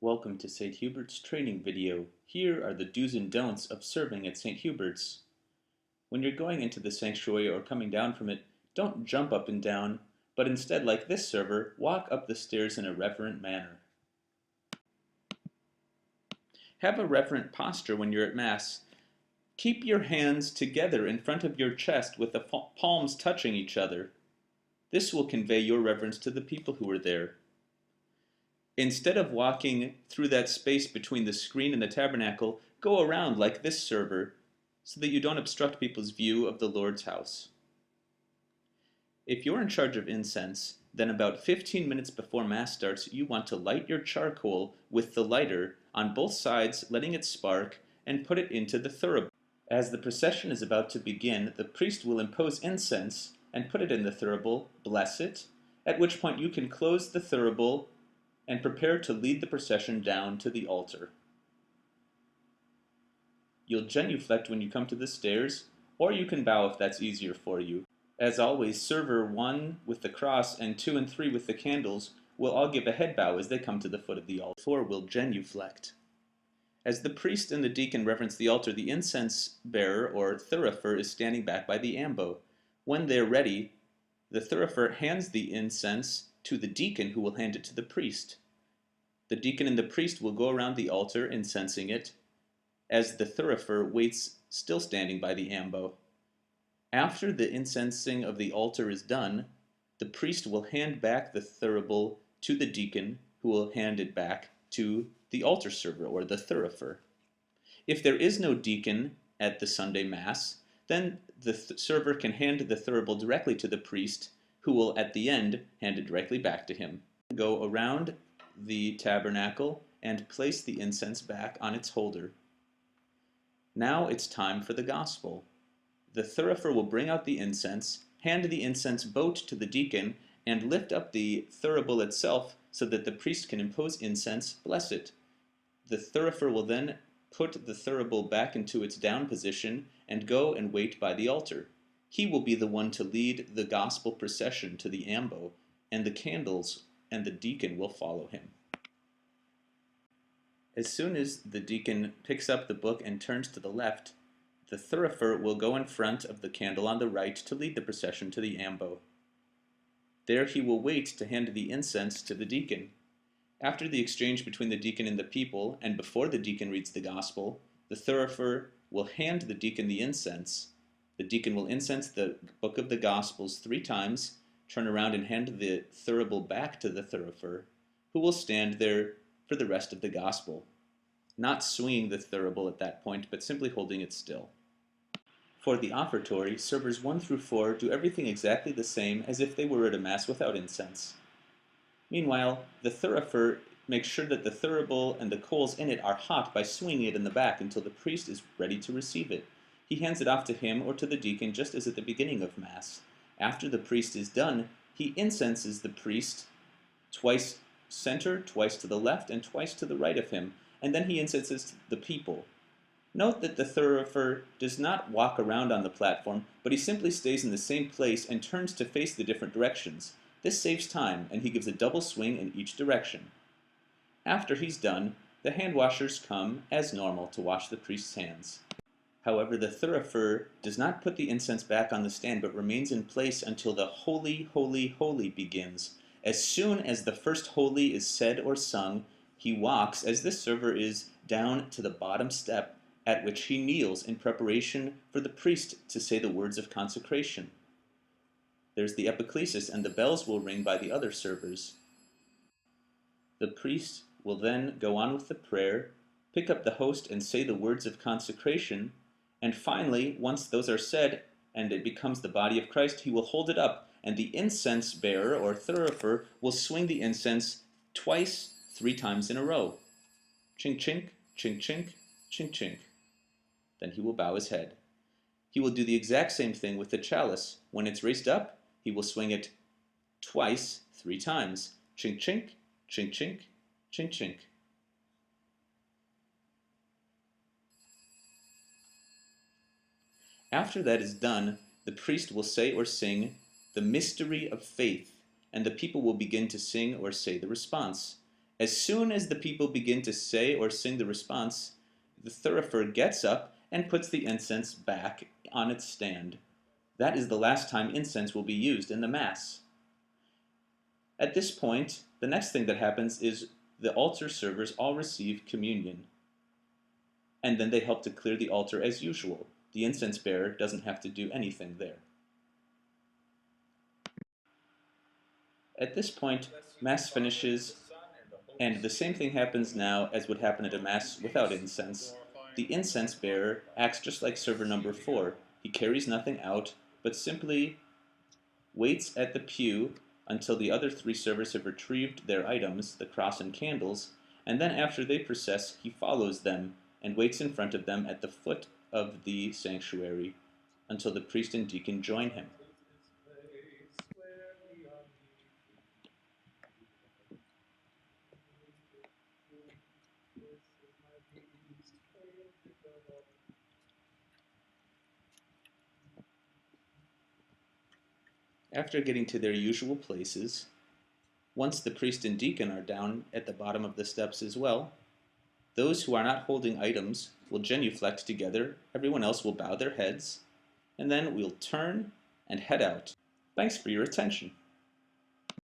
Welcome to St. Hubert's training video. Here are the do's and don'ts of serving at St. Hubert's. When you're going into the sanctuary or coming down from it, don't jump up and down, but instead, like this server, walk up the stairs in a reverent manner. Have a reverent posture when you're at Mass. Keep your hands together in front of your chest with the palms touching each other. This will convey your reverence to the people who are there. Instead of walking through that space between the screen and the tabernacle, go around like this server so that you don't obstruct people's view of the Lord's house. If you're in charge of incense, then about 15 minutes before Mass starts, you want to light your charcoal with the lighter on both sides, letting it spark, and put it into the thurible. As the procession is about to begin, the priest will impose incense and put it in the thurible, bless it, at which point you can close the thurible and prepare to lead the procession down to the altar. You'll genuflect when you come to the stairs, or you can bow if that's easier for you. As always, server 1 with the cross and 2 and 3 with the candles will all give a head bow as they come to the foot of the altar. 4 will genuflect. As the priest and the deacon reverence the altar, the incense bearer or thurifer is standing back by the ambo. When they're ready, the thurifer hands the incense to the deacon, who will hand it to the priest. The deacon and the priest will go around the altar incensing it, as the thurifer waits still standing by the ambo. After the incensing of the altar is done, the priest will hand back the thurible to the deacon, who will hand it back to the altar server or the thurifer. If there is no deacon at the Sunday Mass, then the server can hand the thurible directly to the priest, who will at the end hand it directly back to him. Go around the tabernacle and place the incense back on its holder. Now it's time for the gospel. The thurifer will bring out the incense, hand the incense boat to the deacon, and lift up the thurible itself so that the priest can impose incense, bless it. The thurifer will then put the thurible back into its down position and go and wait by the altar. He will be the one to lead the gospel procession to the ambo, and the candles and the deacon will follow him. As soon as the deacon picks up the book and turns to the left, the thurifer will go in front of the candle on the right to lead the procession to the ambo. There he will wait to hand the incense to the deacon. After the exchange between the deacon and the people, and before the deacon reads the gospel, the thurifer will hand the deacon the incense. The deacon will incense the book of the Gospels 3 times, turn around and hand the thurible back to the thurifer, who will stand there for the rest of the gospel, not swinging the thurible at that point, but simply holding it still. For the offertory, servers 1 through 4 do everything exactly the same as if they were at a Mass without incense. Meanwhile, the thurifer makes sure that the thurible and the coals in it are hot by swinging it in the back until the priest is ready to receive it. He hands it off to him or to the deacon just as at the beginning of Mass. After the priest is done, he incenses the priest twice center, twice to the left, and twice to the right of him, and then he incenses the people. Note that the thurifer does not walk around on the platform, but he simply stays in the same place and turns to face the different directions. This saves time, and he gives a double swing in each direction. After he's done, the hand washers come, as normal, to wash the priest's hands. However, the thurifer does not put the incense back on the stand, but remains in place until the Holy, Holy, Holy begins. As soon as the first Holy is said or sung, he walks, as this server is, down to the bottom step, at which he kneels in preparation for the priest to say the words of consecration. There's the epiclesis, and the bells will ring by the other servers. The priest will then go on with the prayer, pick up the host and say the words of consecration, and finally, once those are said and it becomes the body of Christ, he will hold it up, and the incense bearer or thurifer will swing the incense twice, 3 times in a row. Chink, chink, chink, chink, chink, chink. Then he will bow his head. He will do the exact same thing with the chalice. When it's raised up, he will swing it twice, 3 times. Chink, chink, chink, chink, chink, chink. After that is done, the priest will say or sing the mystery of faith, and the people will begin to sing or say the response. As soon as the people begin to say or sing the response, the thurifer gets up and puts the incense back on its stand. That is the last time incense will be used in the Mass. At this point, the next thing that happens is the altar servers all receive communion, and then they help to clear the altar as usual. The incense bearer doesn't have to do anything there. At this point, Mass finishes, and the same thing happens now as would happen at a Mass without incense. The incense bearer acts just like server number 4. He carries nothing out, but simply waits at the pew until the other 3 servers have retrieved their items, the cross and candles, and then after they process, he follows them and waits in front of them at the foot of the sanctuary until the priest and deacon join him. After getting to their usual places, once the priest and deacon are down at the bottom of the steps as well, those who are not holding items will genuflect together, everyone else will bow their heads, and then we'll turn and head out. Thanks for your attention.